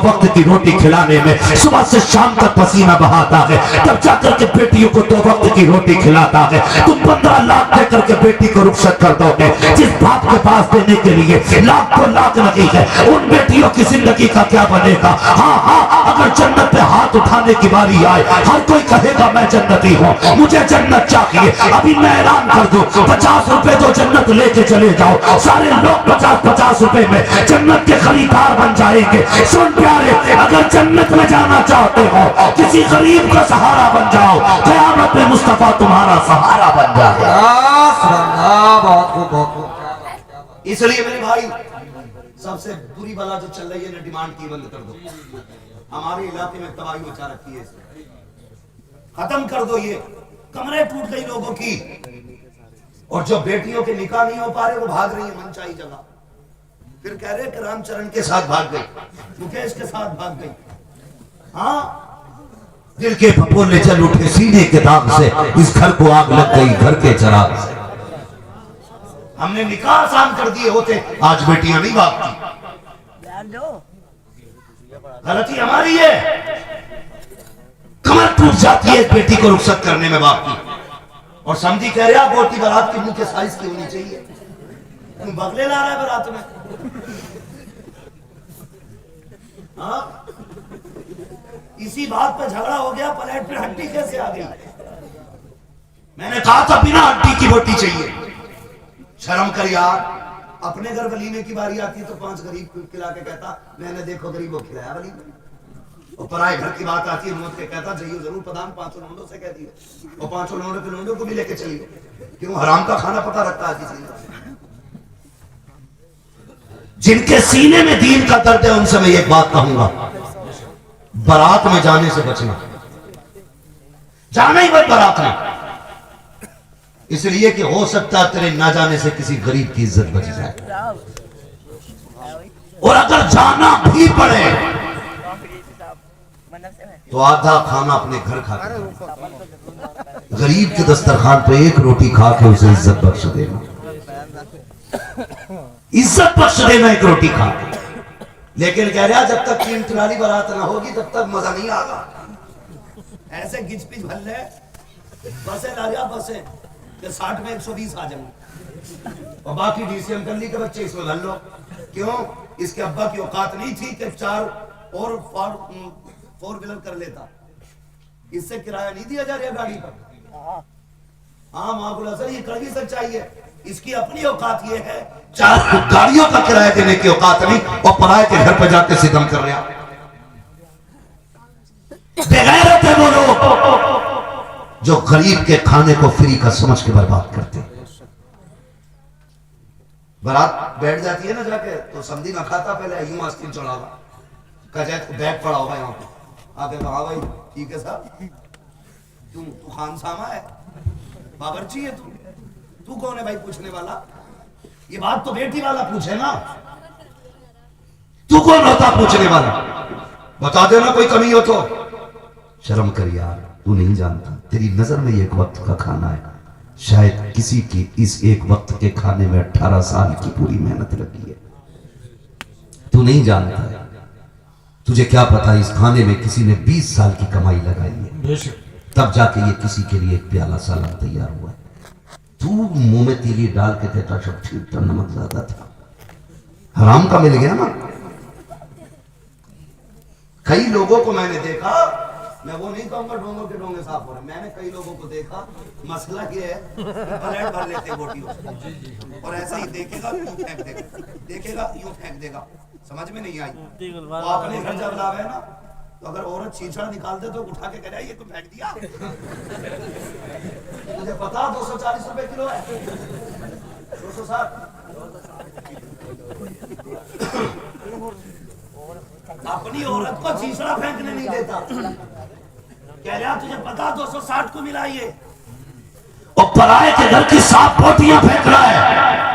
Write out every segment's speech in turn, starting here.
वक्त की रोटी खिलाने में सुबह से शाम तक पसीना बहाता है, तब जाकर के बेटियों को 2 वक्त की रोटी खिलाता है। तुम 15 लाख देकर के बेटी को रुखसत कर दोगे, जिस बाप के पास देने के लिए लाख को लाख नहीं है, उन बेटियों की जिंदगी का क्या बनेगा? हाँ हाँ, अगर जन्नत पे हाथ उठाने की बारी आए, हर कोई कहेगा मैं जन्नती हूँ, मुझे जन्नत चाहिए। अभी मैं ऐलान कर दूं, 50 रुपए तो जन्नत लेके चले जाओ, सारे लोग 50-50 रुपए में जन्नत के खरीदार बन जाएंगे। सुन प्यारे, अगर जन्नत में जाना चाहते हो, किसी गरीब का सहारा बन जाओ, क़यामत में मुस्तफा तुम्हारा सहारा बन जाएगा। इसलिए मेरे भाई, सबसे बुरी बला जो चल रही है ना, डिमांड की बंद कर दो। हमारे इलाके में तबाही मचा रखी है, खत्म कर दो। ये कमरे टूट गई लोगों की, और जो बेटियों के निकाह नहीं हो पा रहे वो भाग रही है मनचाही जगह। फिर कह रहे कि रामचरण के साथ भाग गई, मुकेश के साथ भाग गई। हाँ, दिल के फफोले चल उठे सीने के दाग से, इस घर को आग लग गई घर के चिराग से। हमने निकाह आसान कर दिए होते, आज बेटियां नहीं भागती। गलती हमारी है, कमर टूट जाती है बेटी को रुखसत करने में बाप की। और समझी कह रहा बोटी बारात की मुंह के साइज की होनी चाहिए, तुम बगले ला रहा है बारात में। हाँ, इसी बात पे झगड़ा हो गया, प्लेट पे हड्डी कैसे आ गई। मैंने कहा था बिना हड्डी की बोटी चाहिए। शर्म कर यार, अपने घर वलीमे की बारी आती तो 5 गरीब खिला के कहता मैंने देखो गरीबों खिलाया वलीमे। और पराए घर की बात आती है, नोट के कहता जाइए जरूर प्रधान 5 लोंडों से कह दिए, और 5 लोंडों के लोंडों को भी लेके चलिए। क्यों? हराम का खाना पता रखता है किसी ने। जिनके सीने में दीन का दर्द है उनसे मैं एक बात कहूंगा, बारात में जाने से बचना, जाना ही मत बारात में, इसलिए कि हो सकता है तेरे ना जाने से किसी गरीब की इज्जत बच जाए। और अगर जाना भी पड़े तो आधा खाना अपने घर खा के, गरीब के दस्तरखान पे 1 रोटी खा के उसे इज्जत बख्श देना, इज्जत बख्श देना 1 रोटी खा के। लेकिन कह रहा जब तक कीमत वाली बारात ना होगी तब तक मजा नहीं आगा। ऐसे गिच पिच भल्ले बसे लाजा बसे 60 में 120 आ जाएंगे, और बाकी डीसीएम कर ली के बच्चे इसमें भर लो। क्यों? इसके अब्बा की औकात नहीं थी कि 4 और 4 व्हीलर कर लेता, इससे किराया नहीं दिया जा रहा गाड़ी पर। हाँ माकुल सर, ये कड़वी सच्चाई है। इसकी अपनी औकात ये है, 4 गाड़ियों का किराया देने की औकात नहीं, और पराये के घर पर जाके सितम कर रहा। बेगैरत है वो लोग जो गरीब के खाने को फ्री का समझ के बर्बाद करते। बारात बैठ जाती है ना जाके, तो समझी ना खाता पहले यूं आस्तीन चढ़ावा, कह बैग पड़ा होगा यहाँ पे, आगे कहा भाई ठीक है साहब, तू खान सामा है, बावर्ची है तू कौन है भाई पूछने वाला? ये बात तो बेटी वाला पूछे ना, तू कौन होता पूछने वाला? बता देना कोई कमी हो तो। शर्म कर यार, तू नहीं जानता, तेरी नजर में 1 वक्त का खाना है, शायद किसी की इस 1 वक्त के खाने में 18 साल की पूरी मेहनत लगी है। तू नहीं जानता है, तुझे क्या पता इस खाने में किसी ने 20 साल की कमाई लगाई है, तब जाके ये किसी के लिए 1 प्याला सालन तैयार हुआ है। तू मुंह में तीली डाल के देता सब ठीक था, नमक ज्यादा था, हराम का मिल गया ना। कई लोगों को मैंने देखा, मैं वो नहीं कहूंगा डोंगों के डोंगे साफ हो रहे, मैंने कई लोगों को देखा, मसला ये है प्लेट भर लेते बोटियों और ऐसा ही देखेगा यूं फेंक देगा, देखेगा यूं फेंक देगा, समझ में नहीं आई। वो अपने घर जब लावे ना, तो अगर औरत छीछड़ा निकालते तो उठा के कह रहा ये तो फेंक दिया, मुझे पता 240 रुपए किलो है, 260। अपनी औरत को छीछड़ा फेंकने नहीं देता, कह रहा तुझे पता 260 को मिला ये, और पराये के घर की साफ बोटियां फेंक रहा है।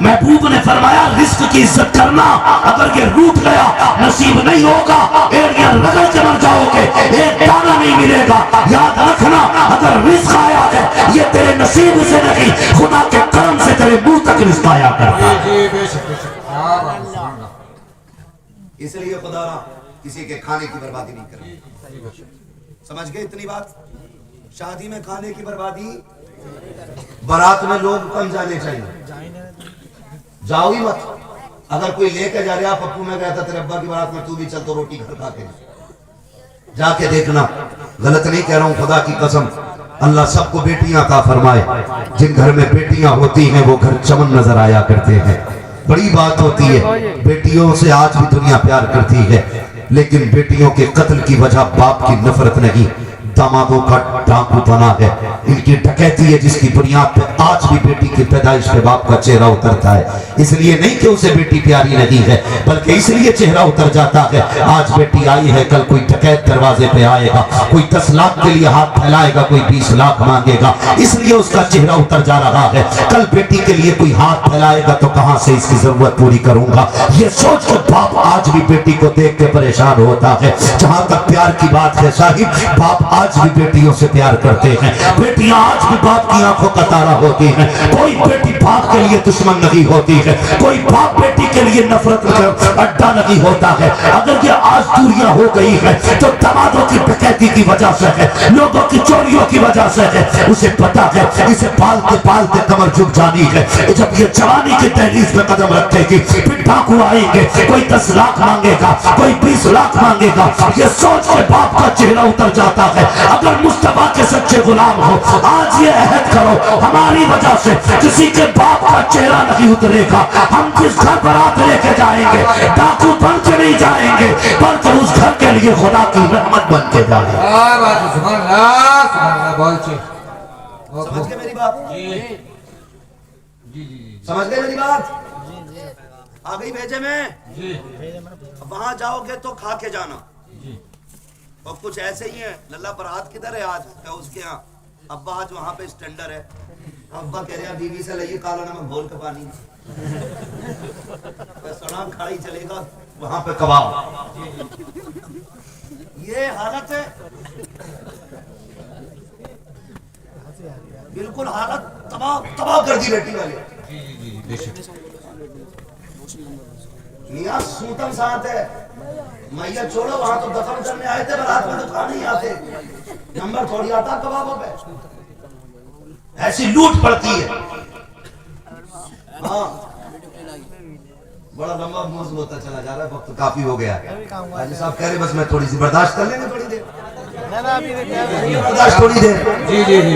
महबूब ने फरमाया रिस्क की इज्जत करना, अगर ये रूठ गया नसीब नहीं होगा, एड़ियां रगड़ के मर जाओगे, 1 दाना नहीं मिलेगा। याद रखना, अगर रिस्क आया है ये तेरे नसीब से नहीं, खुदा के करम से तेरे मुंह तक रिस्क आया करता है। इसलिए खुदारा किसी के खाने की बर्बादी नहीं करें। समझ गए इतनी बात? शादी में खाने की बर्बादी, बारात में लोग कम जाने चाहिए, जाओ ही मत। अगर कोई लेके जा रहा, पप्पू में गया था तेरे अब्बा की बारात में, तू भी चल तो रोटी घर खा के जाके देखना। गलत नहीं कह रहा हूं, खुदा की कसम। अल्लाह सबको बेटियां का फरमाए। जिन घर में बेटियां होती हैं वो घर चमन नजर आया करते हैं। बड़ी बात होती है, बेटियों से आज भी दुनिया प्यार करती है, लेकिन बेटियों के कत्ल की वजह बाप की नफरत नहीं, दामादों का डाकू बना है, इनकी डकैती है, जिसकी बुनियाद पे आज भी बेटी की पैदाइश पे बाप का चेहरा उतरता है। इसलिए नहीं कि उसे बेटी प्यारी नहीं है, बल्कि इसलिए चेहरा उतर जाता है। आज बेटी आई है, कल कोई डकैत दरवाजे पे आएगा, कोई 10 लाख के लिए हाथ फैलाएगा, कोई 20 लाख मांगेगा, इसलिए उसका चेहरा उतर जा रहा है। कल बेटी के लिए कोई हाथ फैलाएगा तो कहां से इसकी जरूरत पूरी करूंगा, ये सोच कर बाप आज भी बेटी को देख के परेशान होता है। जहां तक प्यार की बात है साहिब, बाप आज भी बेटियों से प्यार करते हैं, बेटियां आज भी बाप की आंखों का तारा होती हैं। कोई बेटी बाप के लिए दुश्मन नहीं होती है, कोई बाप बेटी के लिए नफरत का अड्डा नहीं होता है। अगर ये आज दूरियां हो गई है तो दामादों की डकैती की वजह से है, लोगों की चोरियों की वजह से है। उसे पता है इसे पालते पालते कमर झुक जानी है। जब ये जवानी की दहलीज में कदम रखेगी, फिर डाकू आएंगे, कोई 10 लाख मांगेगा, कोई 20 लाख मांगेगा। ये सोच के बाप का चेहरा उतर जाता है। अगर मुस्तफा के सच्चे गुलाम हो, आज ये अहद करो, हमारी वजह से किसी के बाप का चेहरा नहीं उतरेगा। हम जिस घर बारात लेके जाएंगे, डाकू बन के नहीं जाएंगे, बल्कि उस घर के लिए खुदा की रहमत बन के जाएंगे। समझ गए मेरी बात? समझ गए मेरी बात? आ गई भेजे में? वहां जाओगे तो खा के जाना। और कुछ ऐसे ही है, लल्ला बारात किधर है आज? क्या उसके यहाँ अब्बा आज वहां पे स्टैंडर है। अब्बा कह रहे हैं बीवी से लाइए काला नमक घोल के पानी, सड़ा खाई चलेगा, वहां पे कबाब। ये हालत है, बिल्कुल हालत तबाह तबाह कर दी बेटी वाले। मियां सूतम साथ है, मैया छोड़ो, वहां तो दफन करने आए थे, बारात में तो खाने ही आते, नंबर थोड़ी आता कबाबों पे। ऐसी लूट पड़ती है। हाँ, बड़ा लंबा मौजूद होता चला जा रहा है, वक्त काफी हो गया। हाजी साहब कह रहे बस मैं थोड़ी सी बर्दाश्त कर लेंगे, थोड़ी देर बर्दाश्त, थोड़ी देर। जी जी जी,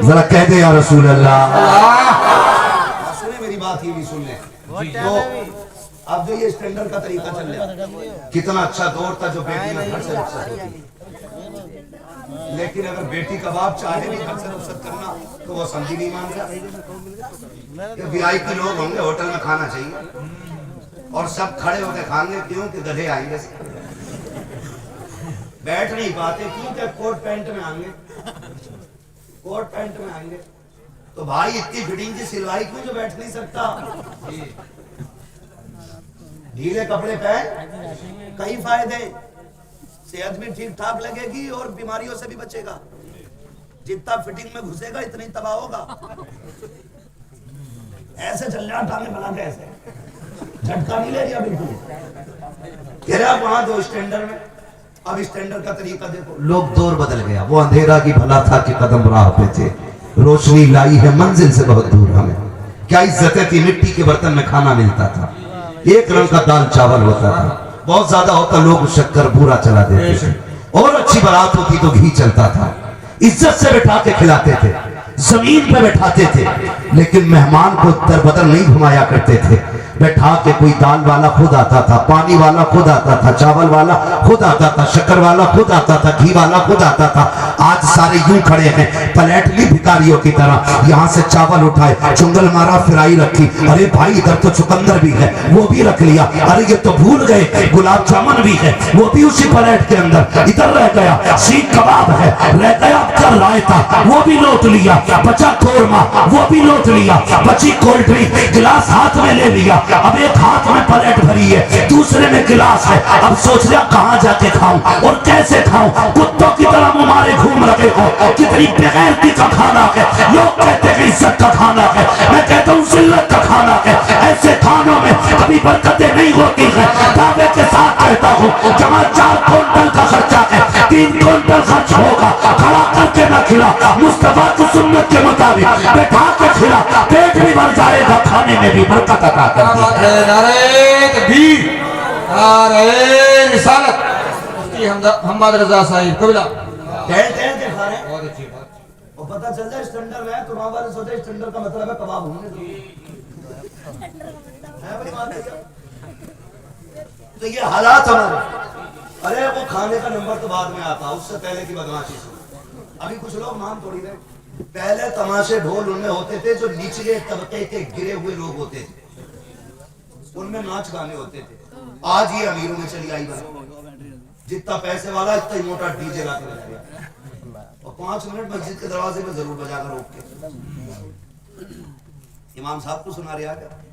जरा कह दे या रसूल अल्लाह। सुने मेरी बात, ये भी सुन ले। तो अब जो ये स्टैंडर्ड का तरीका चल रहा है, कितना अच्छा दौर था जो बेटियां घर से रुखसत होती, लेकिन अगर बेटी कबाब चाहे भी घर से रुखसत करना तो वो समझी नहीं मान रहा। वीआईपी लोग होंगे, होटल में खाना चाहिए और सब खड़े होकर खाएंगे, क्योंकि गधे आएंगे, बैठ नहीं पाते, क्योंकि कोट पैंट में आएंगे, कोट पैंट में आएंगे। तो भाई इतनी फिटिंग की सिलवाई क्यों जो बैठ नहीं सकता? ढीले कपड़े पहन, कई फायदे, सेहत भी ठीक ठाक लगेगी और बीमारियों से भी बचेगा। जितना फिटिंग में घुसेगा इतना ही तबाह होगा। ऐसे चल रहा टांगे बना के, ऐसे झटका नहीं ले लिया बिल्कुल। कह रहे आप वहां दो स्टैंडर्ड में, अब स्टैंडर्ड का तरीका देखो, लोग दौर बदल गया। वो अंधेरा की भला था कि कदम राह पे थे, रोशनी लाई है मंजिल से बहुत दूर हमें। क्या इज्जतें थी, मिट्टी के बर्तन में खाना मिलता था, एक रंग का दाल चावल होता था, बहुत ज्यादा होता लोग शक्कर पूरा चला देते थे, और अच्छी बारात होती तो घी चलता था, इज्जत से बैठा के खिलाते थे, जमीन पे बैठाते थे, लेकिन मेहमान को दरबदर नहीं घुमाया करते थे। बैठा के कोई दाल वाला खुद आता था, पानी वाला खुद आता था, चावल वाला खुद आता था, शक्कर वाला खुद आता था, घी वाला खुद आता था। आज सारे यूं खड़े हैं पलट ली भिखारियों की तरह, यहाँ से चावल उठाए, चुंगल मारा, फ्राई रखी, अरे भाई इधर तो चुकंदर भी है, वो भी रख लिया, अरे ये तो भूल गए गुलाब जामुन भी है, वो भी उसी पलेट के अंदर, इधर रह गया सीख कबाब है, रह गया कर रायता, वो भी लौट लिया, बचा कोरमा, वो भी लौट लिया, बची कोल्ड ड्रिंक गिलास हाथ में ले लिया, अब एक हाथ में प्लेट भरी है, दूसरे में गिलास है। अब सोच लिया कहाँ जाके खाऊं और कैसे खाऊं। कुत्तों की तरह मुंह मारे घूम रहे हो। कितनी बेगैरती का खाना है। लोग कहते हैं इज्जत का खाना है, मैं कहता हूँ जिल्लत का खाना है। ऐसे खानों में कभी बरकतें नहीं होती है। दावे के साथ कहता हूँ, जहाँ 4 क्विंटल का खर्चा है, 3 क्विंटल खर्च होगा। खड़ा करके न खिला, मुस्तफा की सुन्नत के मुताबिक बैठा के खिला, पेट भी भर जाएगा, खाने में भी बरकत अता करेगा। नारे तकबीर, नारे रिसालत। मुफ्ती हमद रजा साहिब कबिला टहल टहल के खा रहे हैं। बहुत अच्छी बात। और पता चल जाए स्टैंडर्ड में, तो वहां वाले सोचे स्टैंडर्ड का मतलब है कबाब होंगे तो ये हालात हमारे। अरे वो खाने का नंबर तो बाद में आता, उससे पहले की बदमाशी सुनो। अभी कुछ लोग मान थोड़ी रहे। पहले तमाशे ढोल उनमें होते थे जो निचले तबके के गिरे हुए लोग होते थे, उनमें नाच गाने होते थे। आज ये अमीरों में चली आई बात, जितना पैसे वाला इतना ही मोटा डीजे ला के बजा दिया और 5 मिनट मस्जिद के दरवाजे में जरूर बजाकर रोक के इमाम साहब को सुना रहा है।